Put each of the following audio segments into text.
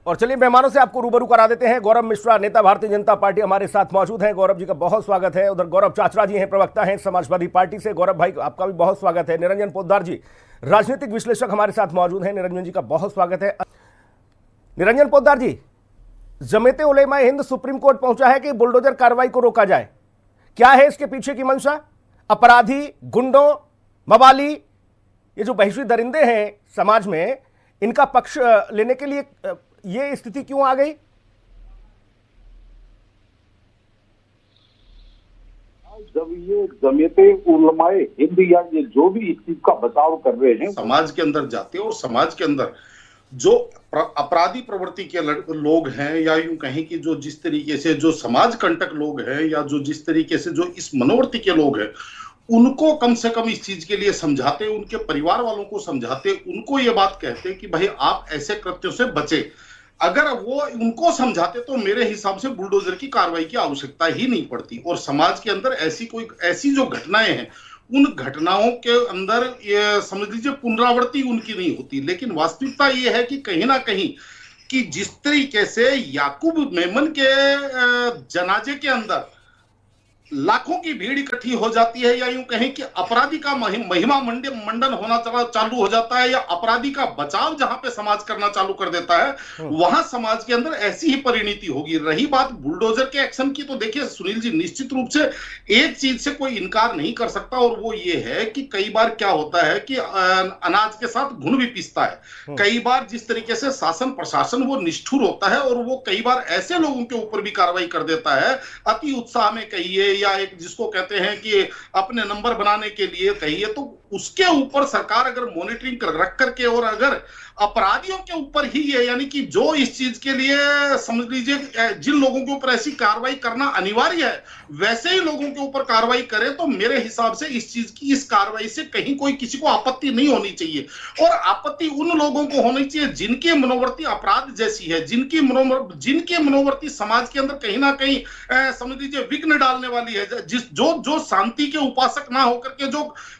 और चलिए मेहमानों से आपको रूबरू करा देते हैं। गौरव मिश्रा, नेता भारतीय जनता पार्टी, हमारे साथ मौजूद हैं। गौरव जी का बहुत स्वागत है। उधर गौरव चाचरा जी हैं, प्रवक्ता हैं समाजवादी पार्टी से। गौरव भाई आपका भी बहुत स्वागत है। निरंजन पोद्दार जी, राजनीतिक विश्लेषक, हमारे साथ मौजूद हैं। निरंजन जी का बहुत स्वागत है। निरंजन पोद्दार जी, जमीयत उलेमा हिंद सुप्रीम कोर्ट पहुंचा है कि बुलडोजर कार्रवाई को रोका जाए। क्या है इसके पीछे की मंशा? अपराधी, गुंडों, मवाली, ये जो बहिष्वी दरिंदे हैं समाज में, इनका पक्ष लेने के लिए ये स्थिति क्यों आ गई? जब ये जमीयते उलमाए हिंद या ये जो भी इस चीज का बचाव कर रहे हैं, समाज के अंदर जाते हैं और समाज के अंदर जो अपराधी प्रवृत्ति के लोग हैं, या यूं कहें कि जो जिस तरीके से जो समाज कंटक लोग हैं, या जो जिस तरीके से जो इस मनोवृत्ति के लोग हैं, उनको कम से कम इस चीज के लिए समझाते, उनके परिवार वालों को समझाते, उनको ये बात कहते कि भाई आप ऐसे कृत्यों से बचे। अगर वो उनको समझाते तो मेरे हिसाब से बुलडोजर की कार्रवाई की आवश्यकता ही नहीं पड़ती। और समाज के अंदर ऐसी जो घटनाएं हैं, उन घटनाओं के अंदर ये समझ लीजिए पुनरावृत्ति उनकी नहीं होती। लेकिन वास्तविकता ये है कि कहीं ना कहीं कि जिस तरीके से याकूब मेमन के जनाजे के अंदर लाखों की भीड़ इकट्ठी हो जाती है, या यूं कहें कि अपराधी का महिमा मंडन होना चालू हो जाता है, या अपराधी का बचाव जहां पे समाज करना चालू कर देता है, वहां समाज के अंदर ऐसी ही परिणति होगी। रही बात बुलडोजर के एक्शन की, तो देखिए सुनील जी, निश्चित रूप से एक चीज से कोई इनकार नहीं कर सकता, और वो ये है कि कई बार क्या होता है कि अनाज के साथ घुन भी पिसता है। कई बार जिस तरीके से शासन प्रशासन वो निष्ठुर होता है, और वो कई बार ऐसे लोगों के ऊपर भी कार्रवाई कर देता है, अति उत्साह में कहिए, या एक जिसको कहते हैं कि अपने नंबर बनाने के लिए कहिए, तो उसके ऊपर सरकार अगर मॉनिटरिंग रख करके, और अगर अपराधियों के ऊपर ही ये, यानी कि जो इस चीज के लिए समझ लीजिए जिन लोगों के ऊपर ऐसी कार्रवाई करना अनिवार्य है, वैसे ही लोगों के ऊपर कार्रवाई करे, तो मेरे हिसाब से इस चीज की, इस कार्रवाई से कहीं कोई किसी को आपत्ति नहीं होनी चाहिए। और आपत्ति उन लोगों को होनी चाहिए जिनकी मनोवृत्ति अपराध जैसी है, जिनकी मनोवृत्ति समाज के अंदर कहीं ना कहीं समझ लीजिए विघ्न डालने वाली है, जो शांति के उपासक ना होकर के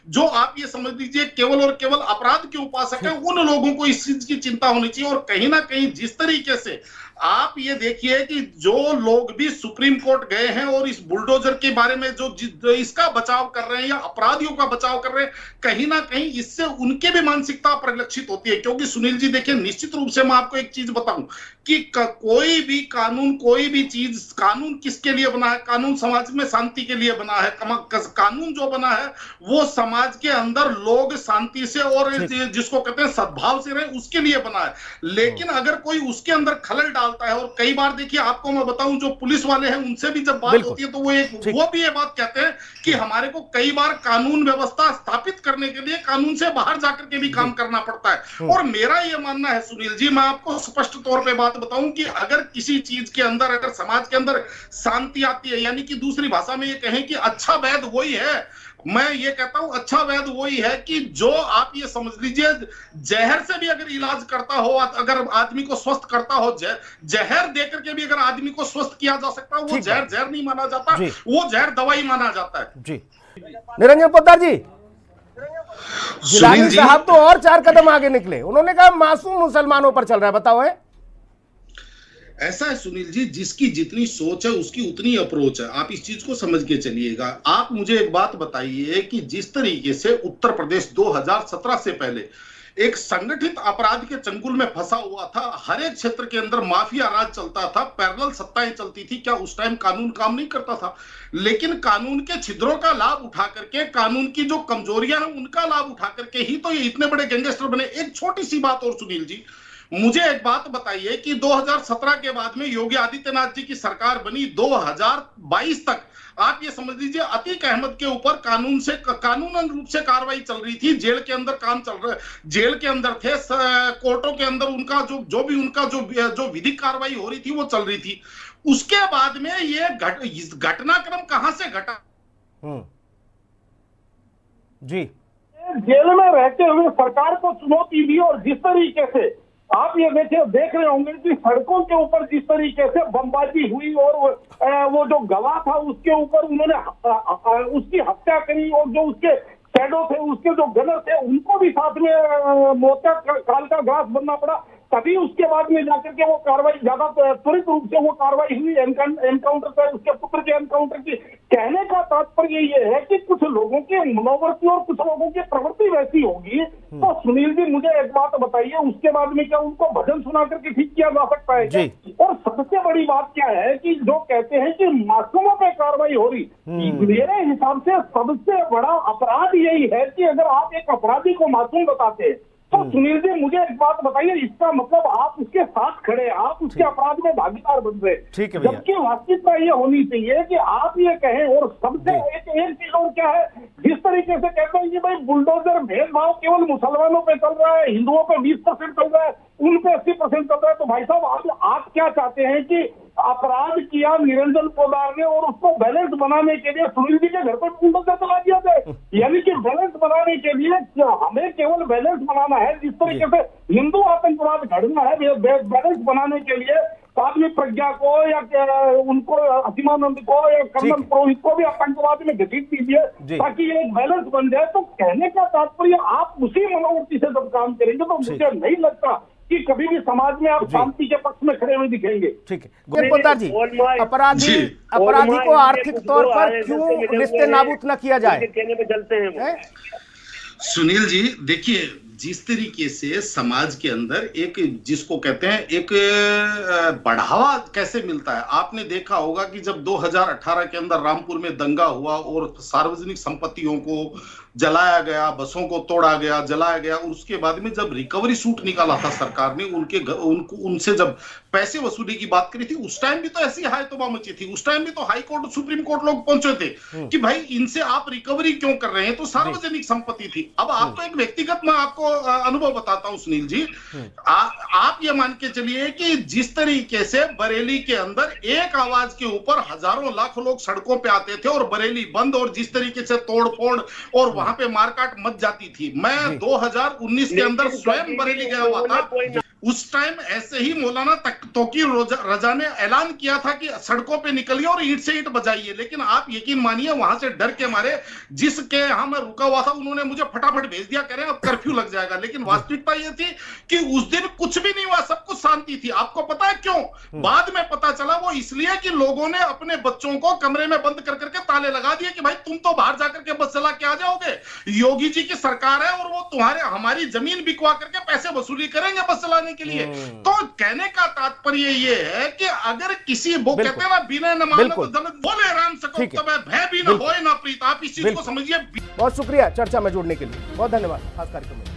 जो आप ये समझ लीजिए केवल और केवल अपराध के उपासक है, उन लोगों को इस चीज की चिंता होनी चाहिए। और कहीं ना कहीं जिस तरीके से आप ये देखिए कि जो लोग भी सुप्रीम कोर्ट गए हैं और इस बुलडोजर के बारे में जो इसका बचाव कर रहे हैं, या अपराधियों का बचाव कर रहे हैं, कहीं ना कहीं इससे उनके भी मानसिकता परिलक्षित होती है। क्योंकि सुनील जी देखिए, निश्चित रूप से मैं आपको एक चीज बताऊं कि कोई भी कानून, कोई भी चीज, कानून किसके लिए बना है? कानून समाज में शांति के लिए बना है। कानून जो बना है वो समाज के अंदर लोग शांति से और जिसको कहते हैं सद्भाव से रहे, उसके लिए बना है। लेकिन अगर कोई उसके अंदर खलल डालता है, और कई बार देखिए आपको मैं बताऊं, जो पुलिस वाले हैं उनसे भी जब बात होती है तो वो भी ये बात कहते हैं कि हमारे को कई बार कानून व्यवस्था स्थापित करने के लिए कानून से बाहर जाकर के भी काम करना पड़ता है। और मेरा ये मानना है सुनील जी, मैं आपको स्पष्ट तौर पे बात बताऊं कि अगर किसी चीज के अंदर, अगर समाज के अंदर शांति आती है, यानी कि दूसरी भाषा में ये कहें कि अच्छा वैद्य वही है, मैं ये कहता हूं अच्छा वैद्य वही है कि जो आप ये समझ लीजिए जहर से भी अगर इलाज करता हो, अगर आदमी को स्वस्थ करता हो, जहर देकर के भी अगर आदमी को स्वस्थ किया जा सकता है, वो जहर नहीं माना जाता, वो जहर दवाई माना जाता है। जी निरंजन पोद्दार जी, जिलानी साहब तो और 4 कदम आगे निकले, उन्होंने कहा मासूम मुसलमानों पर चल रहा है। बताओ है ऐसा है सुनील जी, जिसकी जितनी सोच है उसकी उतनी अप्रोच है। आप इस चीज को समझ के चलिएगा। आप मुझे एक बात बताइए कि जिस तरीके से उत्तर प्रदेश 2017 से पहले एक संगठित अपराध के चंगुल में फंसा हुआ था, हर एक क्षेत्र के अंदर माफिया राज चलता था, पैरेलल सत्ताएं चलती थी, क्या उस टाइम कानून काम नहीं करता था? लेकिन कानून के छिद्रों का लाभ उठा करके, कानून की जो कमजोरियां हैं उनका लाभ उठा करके ही तो ये इतने बड़े गैंगस्टर बने। एक छोटी सी बात और सुनील जी, मुझे एक बात बताइए कि 2017 के बाद में योगी आदित्यनाथ जी की सरकार बनी, 2022 तक आप ये समझ लीजिए अतीक अहमद के ऊपर कानूनन रूप से कार्रवाई चल रही थी, जेल के अंदर काम चल रहा है, जेल के अंदर थे, कोर्टों के अंदर उनका जो विधिक कार्रवाई हो रही थी वो चल रही थी। उसके बाद में ये घटनाक्रम कहां से घटा? जी, जेल में रहते हुए सरकार को चुनौती दी, और जिस तरीके से आप ये देख रहे होंगे कि सड़कों के ऊपर जिस तरीके से बमबाजी हुई, और वो जो गवाह था उसके ऊपर उन्होंने उसकी हत्या करी, और जो उसके शैडो थे, उसके जो गनर थे, उनको भी साथ में मौत का काल का ग्रास बनना पड़ा। तभी उसके बाद में जाकर के वो कार्रवाई ज्यादा त्वरित रूप से वो कार्रवाई हुई एनकाउंटर का, उसके पुत्र के एनकाउंटर की। कहने का तात्पर्य ये है कि कुछ लोगों के मनोवृत्ति और कुछ लोगों की प्रवृत्ति वैसी होगी। तो सुनील जी मुझे एक बात बताइए, उसके बाद में क्या उनको भजन सुना करके ठीक किया जा सकता है क्या? और सबसे बड़ी बात क्या है कि जो कहते हैं कि मासूमों पे कार्रवाई हो रही, मेरे हिसाब से सबसे बड़ा अपराध यही है कि अगर आप एक अपराधी को मासूम बताते हैं तो सुनील जी मुझे एक बात बताइए, इसका मतलब आप उसके साथ खड़े, आप उसके अपराध में भागीदार बन रहे। ठीक है भैया। जबकि वास्तविकता ये होनी चाहिए कि आप ये कहें। और सबसे एक चीज और क्या है, जिस तरीके से कहते हैं कि भाई बुलडोजर भेदभाव केवल मुसलमानों पे चल रहा है, हिंदुओं पे 20% चल रहा है, उन पे 80% चल रहा है, तो भाई साहब आप क्या चाहते हैं कि अपराध किया निरंजन पोद्दार ने और उसको बैलेंस बनाने के लिए सुनील जी के घर पर बुलडोजर चला दिया जाए? यानी कि बैलेंस बनाने के लिए हमें केवल बैलेंस बनाना है, जिस तरीके से हिंदू आतंकवाद घड़ना है, बैलेंस बनाने के लिए साध्वी प्रज्ञा को या उनको असीमानंद को या कर्नल पुरोहित को भी आतंकवाद में घसीट दीजिए ताकि ये एक बैलेंस बन जाए। तो कहने का तात्पर्य आप उसी मनोवृत्ति से जब काम करेंगे तो मुझे नहीं लगता कि कभी भी समाज में आप शांति के पक्ष में खड़े हुए दिखेंगे। ठीक है पोद्दार जी, अपराधी को आर्थिक तौर पर क्यों निस्ते नाबूद न किया जाए? कहने में चलते हैं सुनील जी, देखिए जिस तरीके से समाज के अंदर एक जिसको कहते हैं एक बढ़ावा कैसे मिलता है, आपने देखा होगा कि जब 2018 के अंदर रामपुर में दंगा हुआ और सार्वजनिक संपत्तियों को जलाया गया, बसों को तोड़ा गया, जलाया गया, और उसके बाद में जब रिकवरी सूट निकाला था सरकार ने उनसे जब पैसे वसूली की बात करी थी, उस टाइम भी तो ऐसी हाय तौबा मची थी। उस टाइम भी तो हाई कोर्ट सुप्रीम कोर्ट लोग पहुंचे थे कि भाई इनसे आप रिकवरी क्यों कर रहे हैं, तो सार्वजनिक संपत्ति थी। अब आपको एक व्यक्तिगत मैं आपको अनुभव बताता हूं सुनील जी, आप ये मान के चलिए कि जिस तरीके से बरेली के अंदर एक आवाज के ऊपर हजारों लाखों लोग सड़कों पे आते थे और बरेली बंद, और जिस तरीके से तोड़फोड़ और वहां पे मारकाट मच जाती थी, मैं 2019 के अंदर स्वयं बरेली गया हुआ था। उस टाइम ऐसे ही मौलाना तौकीर रजा ने ऐलान किया था कि सड़कों पे निकलिए और ईंट से ईंट बजाइए, लेकिन आप यकीन मानिए वहां से डर के मारे जिसके यहां मैं रुका हुआ था उन्होंने मुझे फटाफट भेज दिया, कह रहे हैं अब कर्फ्यू लग जाएगा। लेकिन वास्तविकता यह थी कि उस दिन कुछ भी नहीं हुआ, सब कुछ शांति थी। आपको पता है क्यों? बाद में पता चला वो इसलिए कि लोगों ने अपने बच्चों को कमरे में बंद कर करके ताले लगा दिए कि भाई तुम तो बाहर जाकर के बस चला के आ जाओगे, योगी जी की सरकार है और वो तुम्हारे हमारी जमीन बिकवा करके पैसे वसूली करेंगे बस चलाने के लिए। तो कहने का तात्पर्य ये है कि अगर किसी वो कहते हैं ना बिना न माने तो जन्नत बोले राम सको तब भय भी न होए न प्रीत, आप इस चीज को समझिए। बहुत शुक्रिया चर्चा में जुड़ने के लिए, बहुत धन्यवाद खास कार्यक्रम में।